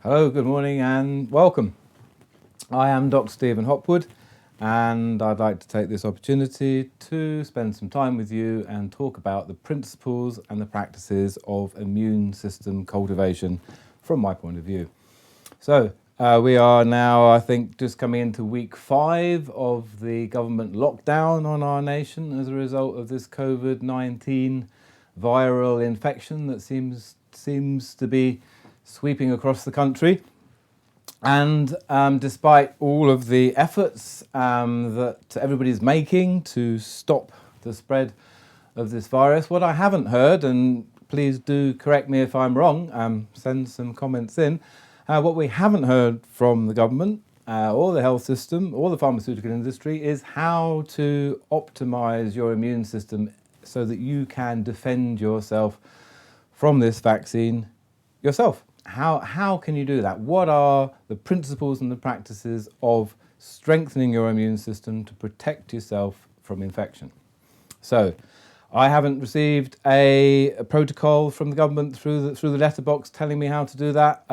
Hello, good morning and welcome. I am Dr. Stephen Hopwood and I'd like to take this opportunity to spend some time with you and talk about the principles and the practices of immune system cultivation from my point of view. So we are now, I think, just coming into week 5 of the government lockdown on our nation as a result of this COVID-19 viral infection that seems to be sweeping across the country. And despite all of the efforts that everybody's making to stop the spread of this virus, what I haven't heard, and please do correct me if I'm wrong, send some comments in, what we haven't heard from the government or the health system or the pharmaceutical industry is how to optimize your immune system so that you can defend yourself from this vaccine yourself. How can you do that? What are the principles and the practices of strengthening your immune system to protect yourself from infection? So, I haven't received a protocol from the government through the letterbox telling me how to do that.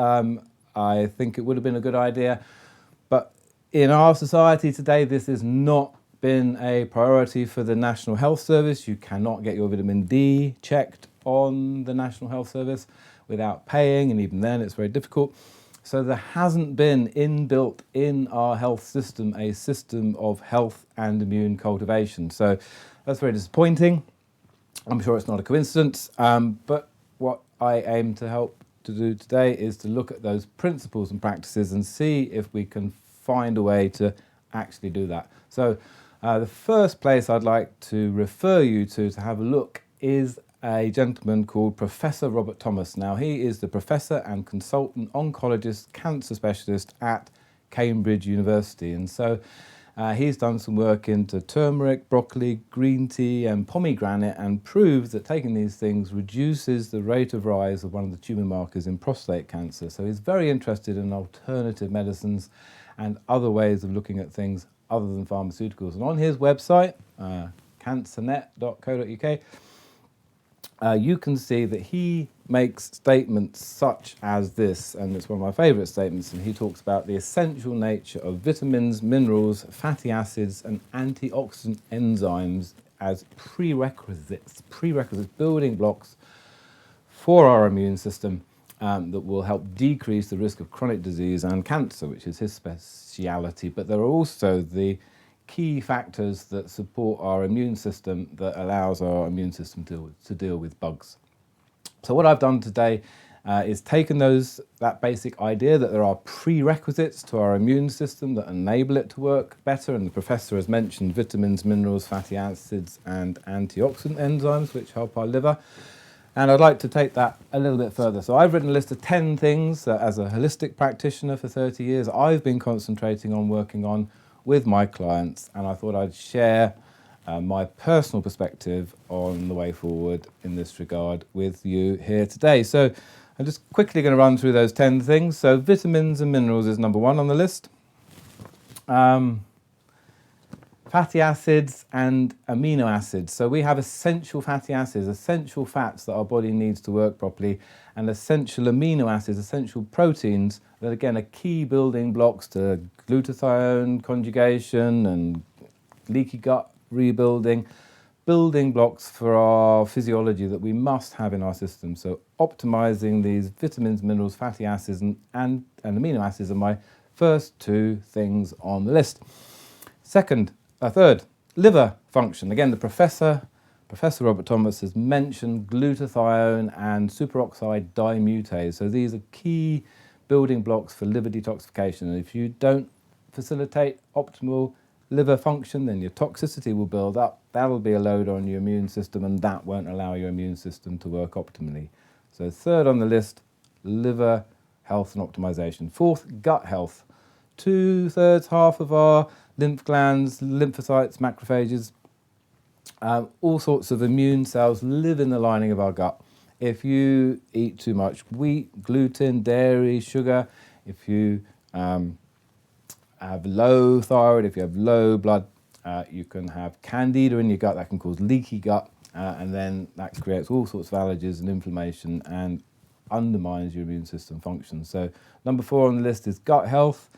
I think it would have been a good idea, but in our society today, this has not been a priority for the National Health Service. You cannot get your vitamin D checked on the National Health Service without paying, and even then it's very difficult. So there hasn't been inbuilt in our health system a system of health and immune cultivation. So that's very disappointing. I'm sure it's not a coincidence, but what I aim to help to do today is to look at those principles and practices and see if we can find a way to actually do that. So the first place I'd like to refer you to have a look is a gentleman called Professor Robert Thomas. Now, he is the professor and consultant oncologist, cancer specialist at Cambridge University. And so he's done some work into turmeric, broccoli, green tea and pomegranate and proved that taking these things reduces the rate of rise of one of the tumour markers in prostate cancer. So he's very interested in alternative medicines and other ways of looking at things other than pharmaceuticals. And on his website, cancernet.co.uk, you can see that he makes statements such as this, and it's one of my favourite statements, and he talks about the essential nature of vitamins, minerals, fatty acids and antioxidant enzymes as prerequisites, building blocks for our immune system that will help decrease the risk of chronic disease and cancer, which is his speciality. But there are also the key factors that support our immune system that allows our immune system to deal with bugs. So what I've done today is taken that basic idea that there are prerequisites to our immune system that enable it to work better, and the professor has mentioned vitamins, minerals, fatty acids and antioxidant enzymes which help our liver. And I'd like to take that a little bit further. So I've written a list of 10 things that as a holistic practitioner for 30 years I've been concentrating on working on with my clients, and I thought I'd share my personal perspective on the way forward in this regard with you here today. So I'm just quickly going to run through those 10 things. So vitamins and minerals is number 1 on the list. Fatty acids and amino acids. So we have essential fatty acids, essential fats that our body needs to work properly, and essential amino acids, essential proteins that again are key building blocks to glutathione conjugation and leaky gut rebuilding, building blocks for our physiology that we must have in our system. So optimizing these vitamins, minerals, fatty acids and amino acids are my first 2 things on the list. Third, liver function. Again, the Professor Robert Thomas has mentioned glutathione and superoxide dimutase. So these are key building blocks for liver detoxification. And if you don't facilitate optimal liver function, then your toxicity will build up. That'll be a load on your immune system, and that won't allow your immune system to work optimally. So third on the list, liver health and optimization. Fourth, gut health. 2/3, half of our lymph glands, lymphocytes, macrophages, all sorts of immune cells live in the lining of our gut. If you eat too much wheat, gluten, dairy, sugar, if you have low thyroid, if you have low blood, you can have candida in your gut that can cause leaky gut, and then that creates all sorts of allergies and inflammation and undermines your immune system function. So number 4 on the list is gut health.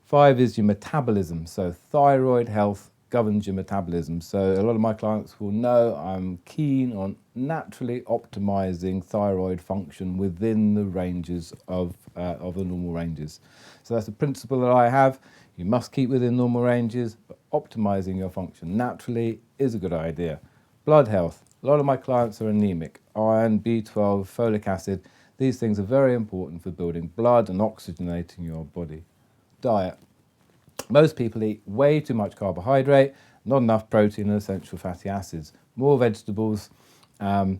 5 is your metabolism. So thyroid health governs your metabolism. So a lot of my clients will know I'm keen on naturally optimizing thyroid function within the ranges of the normal ranges. So that's a principle that I have. You must keep within normal ranges, but optimizing your function naturally is a good idea. Blood health. A lot of my clients are anemic. Iron, B12, folic acid. These things are very important for building blood and oxygenating your body. Diet. Most people eat way too much carbohydrate, not enough protein and essential fatty acids. More vegetables are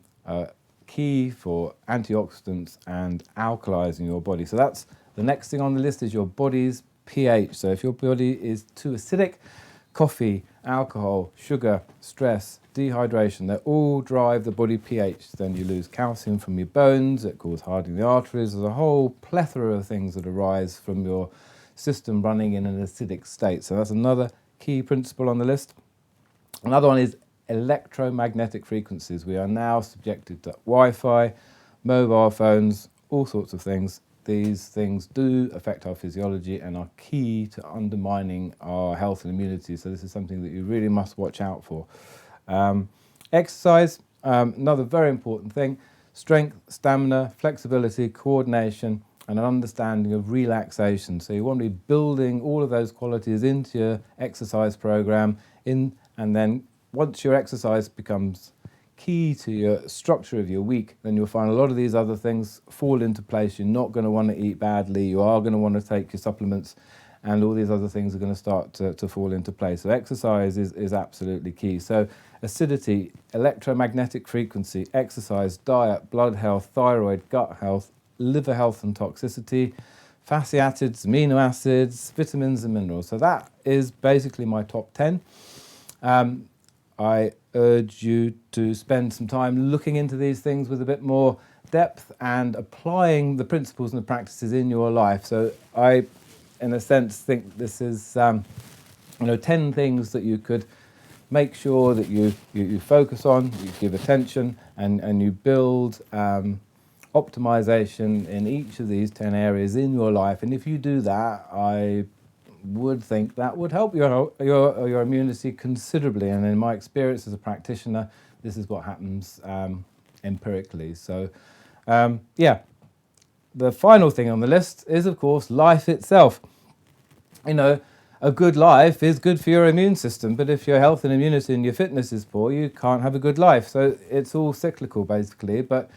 key for antioxidants and alkalizing your body. So that's the next thing on the list is your body's pH. So if your body is too acidic, coffee, alcohol, sugar, stress, dehydration, they all drive the body pH. Then you lose calcium from your bones, it causes hardening the arteries. There's a whole plethora of things that arise from your system running in an acidic state. So that's another key principle on the list. Another one is electromagnetic frequencies. We are now subjected to Wi-Fi, mobile phones, all sorts of things. These things do affect our physiology and are key to undermining our health and immunity. So this is something that you really must watch out for. Exercise, another very important thing. Strength, stamina, flexibility, coordination, and an understanding of relaxation. So you want to be building all of those qualities into your exercise program, and then once your exercise becomes key to your structure of your week, then you'll find a lot of these other things fall into place. You're not going to want to eat badly, you are going to want to take your supplements, and all these other things are going to start to fall into place. So exercise is absolutely key. So acidity, electromagnetic frequency, exercise, diet, blood health, thyroid, gut health, liver health and toxicity, fatty acids, amino acids, vitamins and minerals. So that is basically my top 10. I urge you to spend some time looking into these things with a bit more depth and applying the principles and the practices in your life. So I, in a sense, think this is 10 things that you could make sure that you focus on, you give attention, and you build optimization in each of these 10 areas in your life. And if you do that, I would think that would help your immunity considerably. And in my experience as a practitioner, this is what happens empirically. So yeah, the final thing on the list is, of course, life itself. A good life is good for your immune system, but if your health and immunity and your fitness is poor, you can't have a good life. So it's all cyclical, basically. But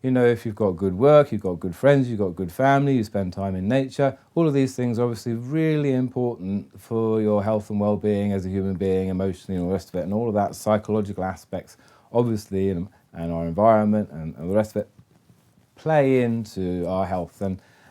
if you've got good work, you've got good friends, you've got good family, you spend time in nature, all of these things are obviously really important for your health and well-being as a human being, emotionally and all the rest of it, and all of that psychological aspects, obviously, and our environment and the rest of it play into our health.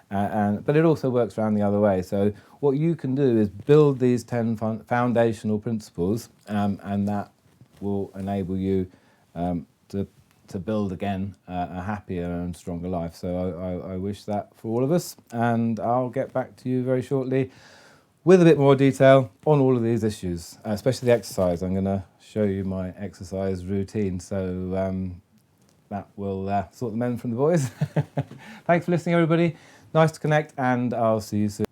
But it also works around the other way. So what you can do is build these 10 foundational principles, and that will enable you to build again a happier and stronger life. So I wish that for all of us, and I'll get back to you very shortly with a bit more detail on all of these issues, especially the exercise. I'm going to show you my exercise routine, so that will sort the men from the boys. Thanks for listening, everybody. Nice to connect, and I'll see you soon.